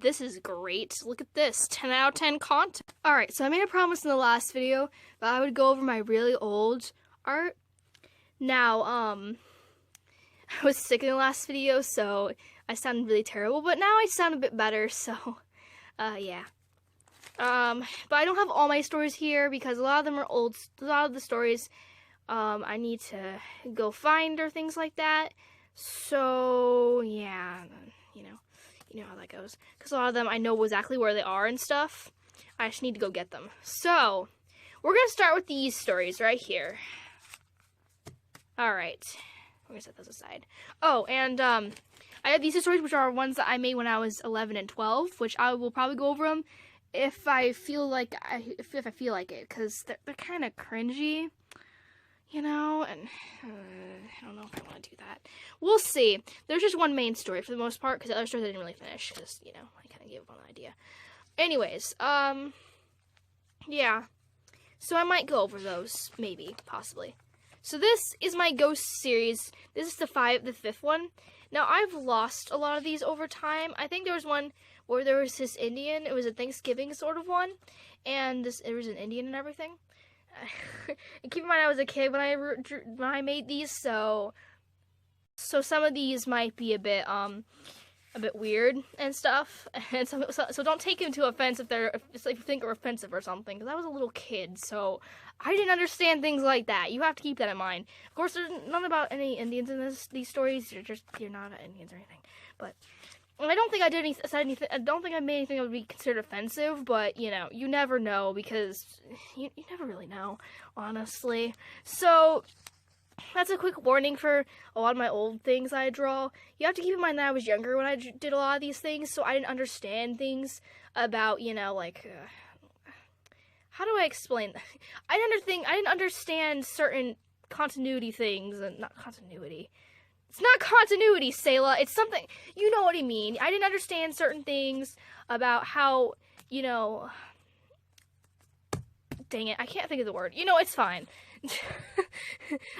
this is great. Look at this, 10 out of 10 content. Alright, so I made a promise in the last video that I would go over my really old art. Now, I was sick in the last video, so I sounded really terrible, but now I sound a bit better, so, yeah. But I don't have all my stories here because a lot of them are old. A lot of the stories, I need to go find or things like that. So, yeah, you know how that goes. Because a lot of them I know exactly where they are and stuff. I just need to go get them. So, we're going to start with these stories right here. Alright. We're going to set those aside. Oh, and, I have these stories, which are ones that I made when I was 11 and 12, which I will probably go over them if I feel like it, because they're kind of cringy. You know, and I don't know if I want to do that. We'll see. There's just one main story for the most part, because the other stories I didn't really finish, because, you know, I kind of gave up on the idea. Anyways, yeah. So I might go over those, maybe, possibly. So this is my ghost series. This is the fifth one. Now, I've lost a lot of these over time. I think there was one where there was this Indian. It was a Thanksgiving sort of one, and there was an Indian and everything. And keep in mind, I was a kid when I made these, so some of these might be a bit weird and stuff, and so don't take them to offense if you think they're offensive or something. Because I was a little kid, so I didn't understand things like that. You have to keep that in mind. Of course, there's none about any Indians in these stories. You're not Indians or anything, but. I don't think I said anything. I don't think I made anything that would be considered offensive, but you know, you never know because you never really know, honestly. So that's a quick warning for a lot of my old things I draw. You have to keep in mind that I was younger when I did a lot of these things, so I didn't understand things about, you know, like how do I explain that? I didn't understand certain continuity things, and not continuity. It's not continuity, Sayla. It's something, you know what I mean. I didn't understand certain things about how, you know, dang it, I can't think of the word. You know, it's fine.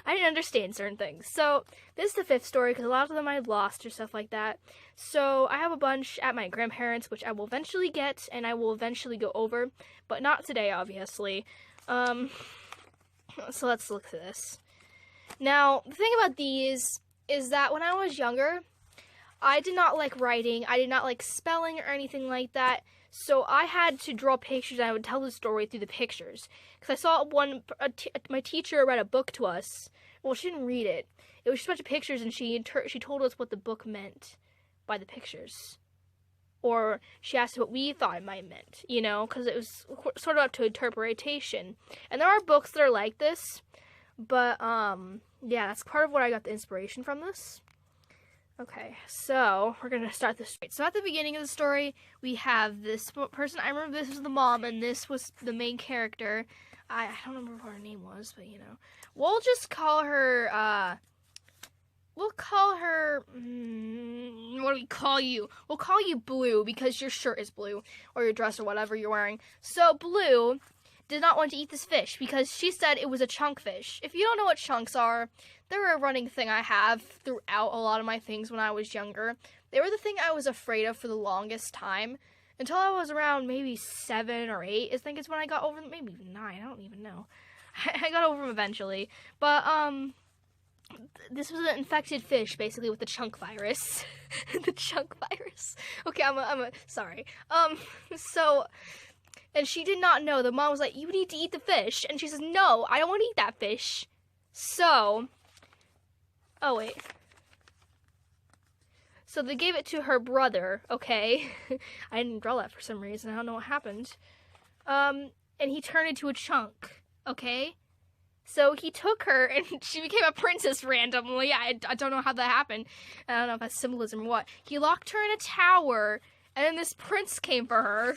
I didn't understand certain things. So, this is the fifth story, because a lot of them I lost or stuff like that. So, I have a bunch at my grandparents', which I will eventually get, and I will eventually go over, but not today, obviously. So, let's look at this. Now, the thing about these is that when I was younger, I did not like writing, I did not like spelling or anything like that, so I had to draw pictures and I would tell the story through the pictures. Because I saw my teacher read a book to us. Well, she didn't read it. It was just a bunch of pictures, and she told us what the book meant by the pictures. Or she asked what we thought it might meant, you know, because it was sort of up to interpretation. And there are books that are like this, but, yeah, that's part of what I got the inspiration from this. Okay, so we're going to start this straight. So at the beginning of the story, we have this person. I remember this was the mom, and this was the main character. I don't remember what her name was, but, you know. We'll just call her, what do we call you? We'll call you Blue, because your shirt is blue, or your dress, or whatever you're wearing. So, Blue did not want to eat this fish because she said it was a chunk fish. If you don't know what chunks are, they're a running thing I have throughout a lot of my things when I was younger. They were the thing I was afraid of for the longest time until I was around maybe 7 or 8. I think it's when I got over them, maybe 9. I don't even know. I got over them eventually, but this was an infected fish basically with the chunk virus. The chunk virus. Okay, I'm sorry. So. And she did not know. The mom was like, you need to eat the fish. And she says, no, I don't want to eat that fish. So, oh wait. So they gave it to her brother, okay? I didn't draw that for some reason. I don't know what happened. And he turned into a chunk, okay? So he took her, and she became a princess randomly. I don't know how that happened. I don't know if that's symbolism or what. He locked her in a tower, and then this prince came for her.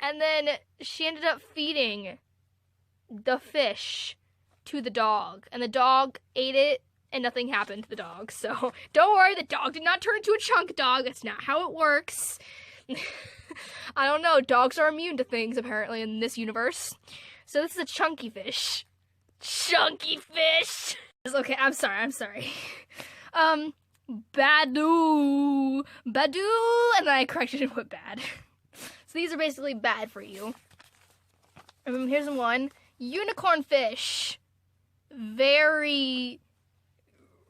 And then she ended up feeding the fish to the dog. And the dog ate it, and nothing happened to the dog. So, don't worry, the dog did not turn into a chunk dog. That's not how it works. I don't know, dogs are immune to things, apparently, in this universe. So this is a chunky fish. Chunky fish! Okay, I'm sorry. Badu, Badu, and then I corrected it with bad. So these are basically bad for you. And here's one. Unicorn fish. Very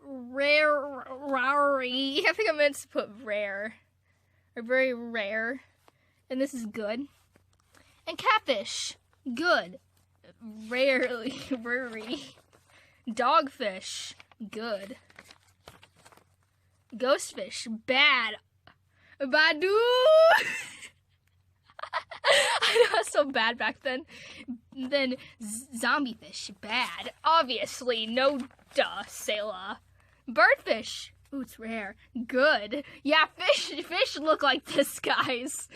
rare. I think I meant to put rare. Or very rare. And this is good. And catfish. Good. Rarely. Dogfish. Good. Ghostfish. Bad. Badu! I know, it's so bad back then. Then zombie fish, bad. Obviously, no duh, Selah. Birdfish, ooh, it's rare. Good. Yeah, fish look like this, guys.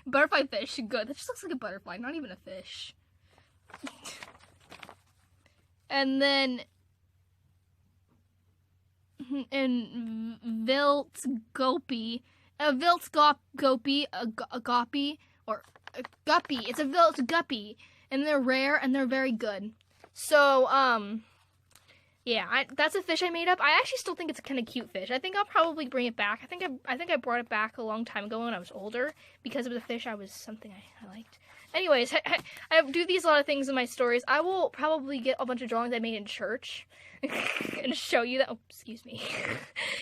Butterfly fish, good. That just looks like a butterfly, not even a fish. And then, and Vilt Gopi, a Gopi, a Gopi, or a guppy. It's a Vilt guppy, and they're rare and they're very good. So, yeah, that's a fish I made up. I actually still think it's a kind of cute fish. I think I'll probably bring it back. I think I brought it back a long time ago when I was older because it was a fish I liked. Anyways, I do these a lot of things in my stories. I will probably get a bunch of drawings I made in church and show you that. Oh, excuse me,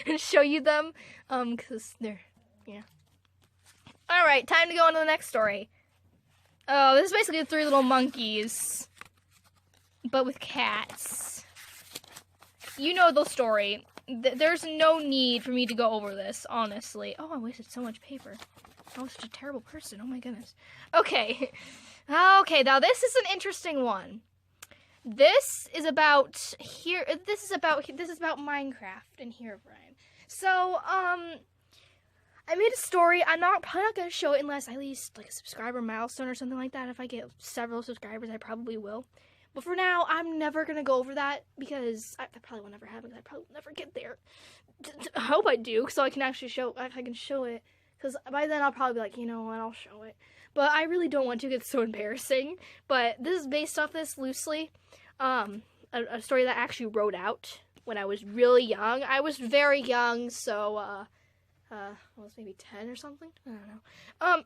and show you them, because they're, yeah. All right, time to go on to the next story. Oh, this is basically the Three Little Monkeys, but with cats. You know the story. There's no need for me to go over this, honestly. Oh, I wasted so much paper. I was such a terrible person. Oh my goodness. Okay. Okay, now this is an interesting one. This is about Minecraft and Herobrine. So, I made a story. I'm probably not going to show it unless I least like a subscriber milestone or something like that. If I get several subscribers, I probably will. But for now, I'm never going to go over that because I probably will never happen because I probably will never get there. I hope I do so I can actually show it. Because by then I'll probably be like, you know what, I'll show it. But I really don't want to. It's so embarrassing. But this is based off this loosely. A story that I actually wrote out when I was really young. I was very young, so I was maybe 10 or something. I don't know.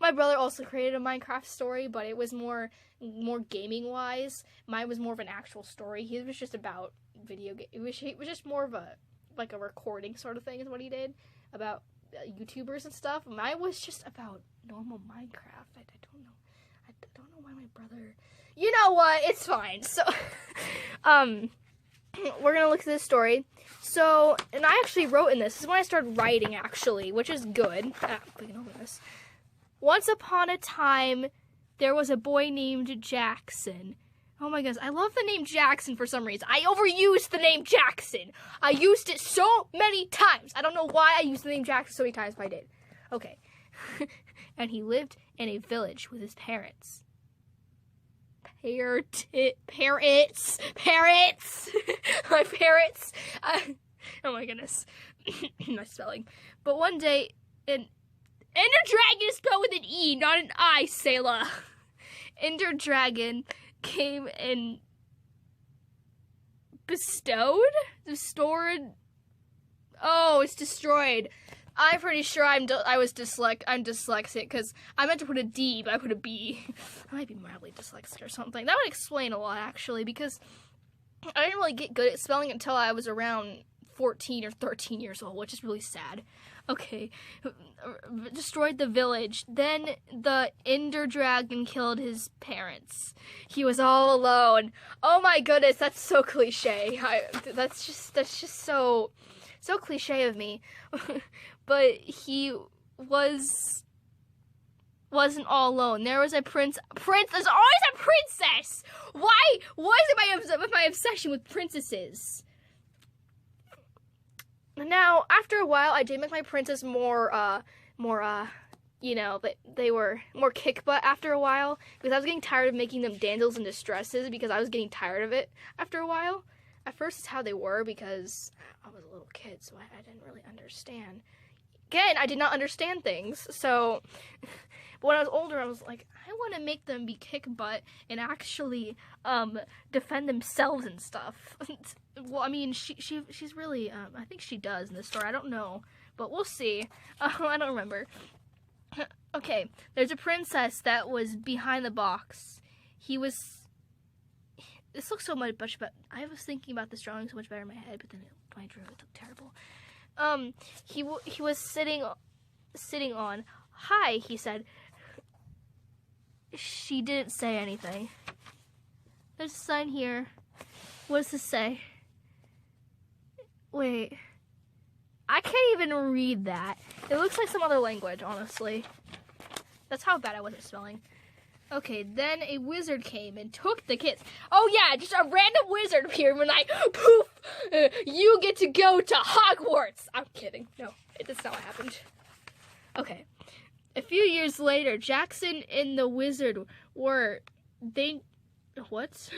My brother also created a Minecraft story, but it was more gaming wise. Mine was more of an actual story. He was just about video game. It was just more of a recording sort of thing is what he did about YouTubers and stuff. Mine was just about normal Minecraft. I don't know. I don't know why my brother. You know what? It's fine. So, we're gonna look at this story. So, and I actually wrote in this. This is when I started writing, actually, which is good. We can open this. Once upon a time, there was a boy named Jackson. Oh my goodness, I love the name Jackson for some reason. I overused the name Jackson. I used it so many times. I don't know why I used the name Jackson so many times, but I did. Okay. And he lived in a village with his parents. Parrots. My parrots. Oh my goodness. My spelling. But one day, Ender Dragon is spelled with an E, not an I, Selah. Ender Dragon came and restored. Oh, it's destroyed. I'm pretty sure I'm dyslexic because I meant to put a D, but I put a B. I might be mildly dyslexic or something. That would explain a lot, actually, because I didn't really get good at spelling until I was around 14 or 13 years old, which is really sad. Okay, destroyed the village. Then the Ender Dragon killed his parents. He was all alone. Oh my goodness, that's so cliche. That's just so cliche of me. But he wasn't all alone. There was a prince. There's always a princess. Why is it my obsession with princesses? Now, after a while, I did make my princess more, you know, they were more kick butt after a while, because I was getting tired of making them damsels in distresses, because I was getting tired of it after a while. At first, it's how they were, because I was a little kid, so I didn't really understand. Again, I did not understand things, so, But when I was older, I was like, I want to make them be kick butt and actually defend themselves and stuff. Well, I mean, she's really, I think she does in this story. I don't know, but we'll see. I don't remember. Okay, there's a princess that was behind the box. This looks so much better, but I was thinking about this drawing so much better in my head, but then when I drew it, looked terrible. He was sitting on. Hi, he said. She didn't say anything. There's a sign here. What does this say? Wait. I can't even read that. It looks like some other language, honestly. That's how bad I was at spelling. Okay, then a wizard came and took the kids. Oh yeah, just a random wizard appeared and like, poof, you get to go to Hogwarts. I'm kidding. No, that's not what happened. Okay. A few years later, Jackson and the wizard were what?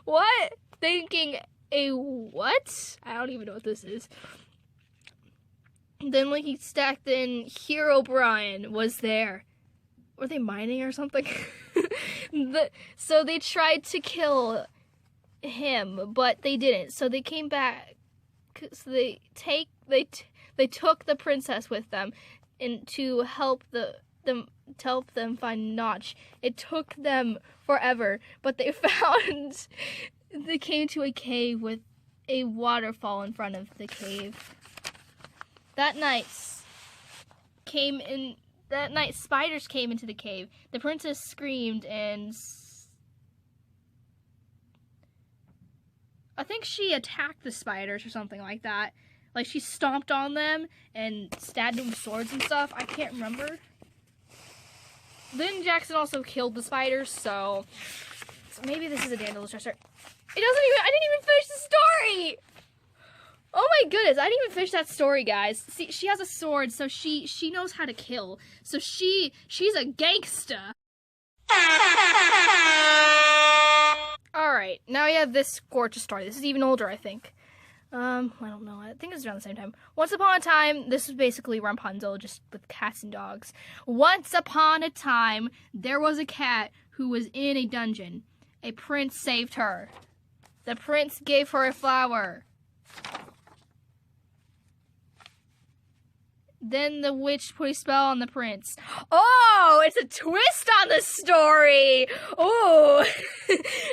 What? Thinking a what? I don't even know what this is. Then when he stacked in, Hero Brian was there. Were they mining or something? So they tried to kill him, but they didn't. So they came back. So they took the princess with them, and to help them find Notch. It took them forever, but they came to a cave with a waterfall in front of the cave. That night, spiders came into the cave. The princess screamed and I think she attacked the spiders or something like that. Like she stomped on them and stabbed them with swords and stuff. I can't remember. Then Jackson also killed the spiders, so maybe this is a Dandelion Dresser. I didn't even finish the story! Oh my goodness, I didn't even finish that story, guys. See, she has a sword, so she knows how to kill. So she's a gangsta. Alright, now we have this gorgeous story. This is even older, I think. I don't know. I think it's around the same time. Once upon a time, this was basically Rapunzel, just with cats and dogs. Once upon a time, there was a cat who was in a dungeon. A prince saved her. The prince gave her a flower. Then the witch put a spell on the prince. Oh, it's a twist on the story. Oh,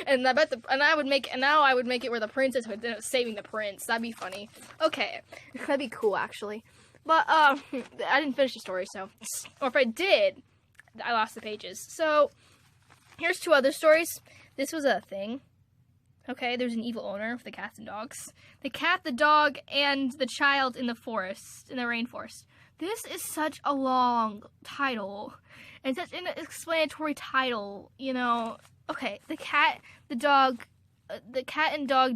and I would make it where the princess would end up saving the prince. That'd be funny. Okay, that'd be cool actually. But I didn't finish the story, so or if I did, I lost the pages. So here's two other stories. This was a thing. Okay, there's an evil owner of the cats and dogs. The cat, the dog, and the child in the forest, in the rainforest. This is such a long title, and such an explanatory title, you know. Okay, the cat and dog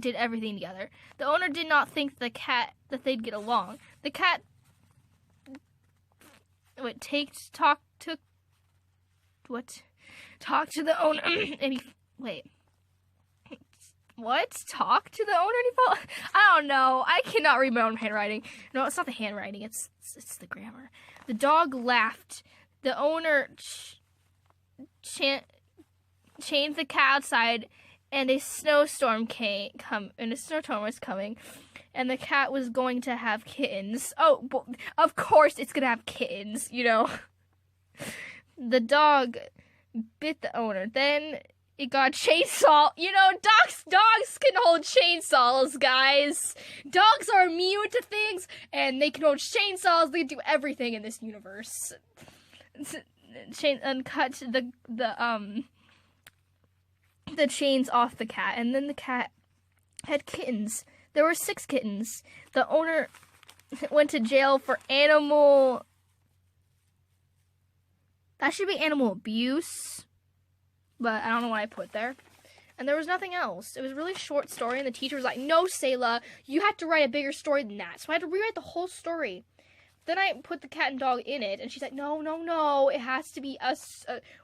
did everything together. The owner did not think that they'd get along. The cat talked to the owner, and he talk to the owner and he felt, I don't know. I cannot read my own handwriting. No, it's not the handwriting. It's the grammar. The dog laughed. The owner chained the cat outside, and a snowstorm was coming, and the cat was going to have kittens. Oh, of course it's gonna have kittens, you know. The dog bit the owner. Then it got chainsaw. You know, dogs can hold chainsaws, guys. Dogs are immune to things, and they can hold chainsaws. They can do everything in this universe. And cut the chains off the cat, and then the cat had kittens. There were 6 kittens. The owner went to jail for animal. That should be animal abuse. But I don't know what I put there. And there was nothing else. It was a really short story, and the teacher was like, no, Sayla, you have to write a bigger story than that. So I had to rewrite the whole story. Then I put the cat and dog in it, and she's like, no, it has to be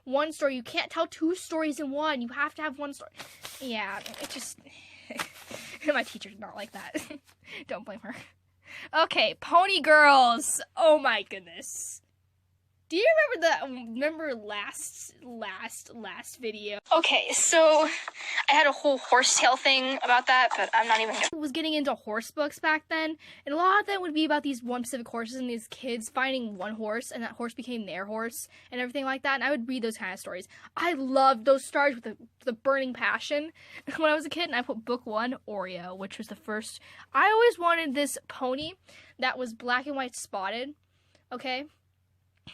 one story. You can't tell 2 stories in one. You have to have one story. Yeah, it just... My teacher's not like that. Don't blame her. Okay, Pony Girls. Oh my goodness. Do you remember last video? Okay, so I had a whole horsetail thing about that, but I'm not even gonna. I was getting into horse books back then, and a lot of them would be about these one specific horses and these kids finding one horse, and that horse became their horse and everything like that, and I would read those kind of stories. I loved those stories with the burning passion when I was a kid, and I put book 1, Oreo, which was the first. I always wanted this pony that was black and white spotted, okay?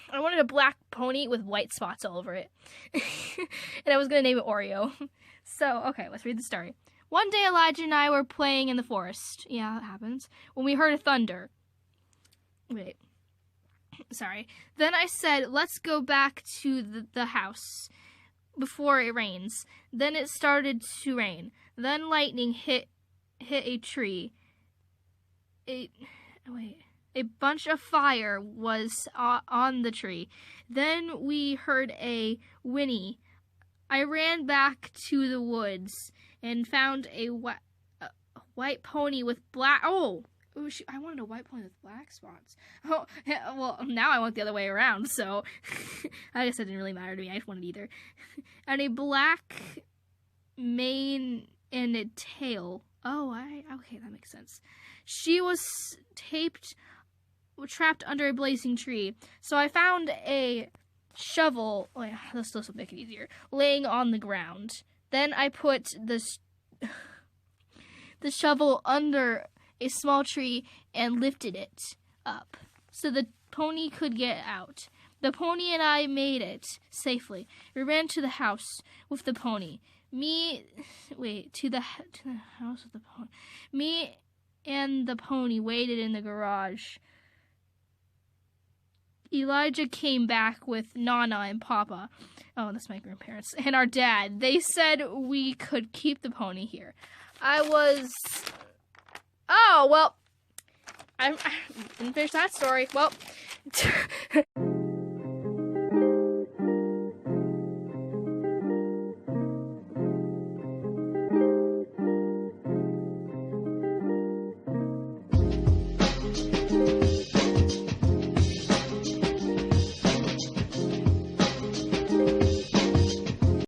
I wanted a black pony with white spots all over it. And I was going to name it Oreo. So, okay, let's read the story. One day, Elijah and I were playing in the forest. Yeah, that happens. When we heard a thunder. Wait. Sorry. Then I said, let's go back to the house before it rains. Then it started to rain. Then lightning hit a tree. A bunch of fire was on the tree. Then we heard a whinny. I ran back to the woods and found a white pony with black... Oh, I wanted a white pony with black spots. Oh, well, now I want the other way around, so... I guess it didn't really matter to me. I just wanted either. And a black mane and a tail. Oh, okay, that makes sense. She was trapped under a blazing tree. So I found a shovel. Oh yeah, this will make it easier. Laying on the ground. Then I put the shovel under a small tree and lifted it up so the pony could get out. The pony and I made it safely. We ran to the house with the pony. To the house with the pony. Me and the pony waited in the garage. Elijah came back with Nana and Papa. Oh, that's my grandparents. And our dad. They said we could keep the pony here. Oh, well. I didn't finish that story. Well.